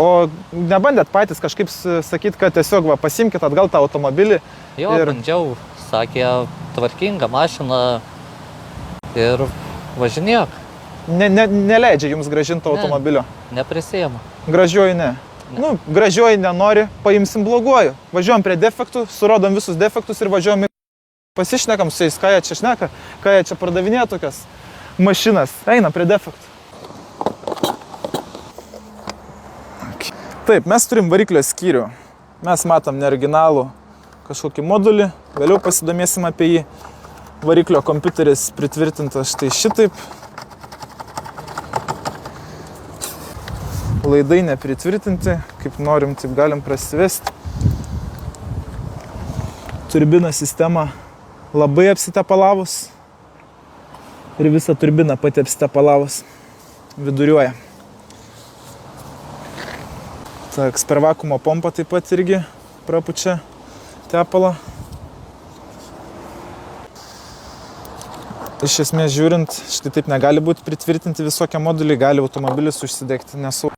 O nebandėt patys kažkaip sakyti, kad tiesiog va, pasimkit atgal tą automobilį? Jo, bandžiau, sakė, tvarkinga mašina ir važinėk. Neleidžia jums grąžinti automobilio? Neprisėma. Gražiuoju ne. Nu, gražiuoju nenori, paimsim bloguoju. Važiuojam prie defektų, surodom visus defektus ir važiuojam pasišnekam su jais, ką jie čia šneka, ką jie čia pardavinėja tokias mašinas. Eina prie defektų. Taip, mes turim variklio skyrių. Mes matom neoriginalų kažkokį modulį, vėliau pasidomėsim apie jį. Variklio kompiuteris pritvirtintas štai šitaip. Laidai nepritvirtinti, kaip norim, taip galim prasivesti. Turbina sistema labai apsitepalavus ir visa turbina pati apsitepalavus viduriuoja. Ta ekspervakumo pompa taip pat irgi prapučia tepalą. Iš esmės žiūrint, štai taip negali būti pritvirtinti visokie moduliai, gali automobilis užsidegti nesaugiai.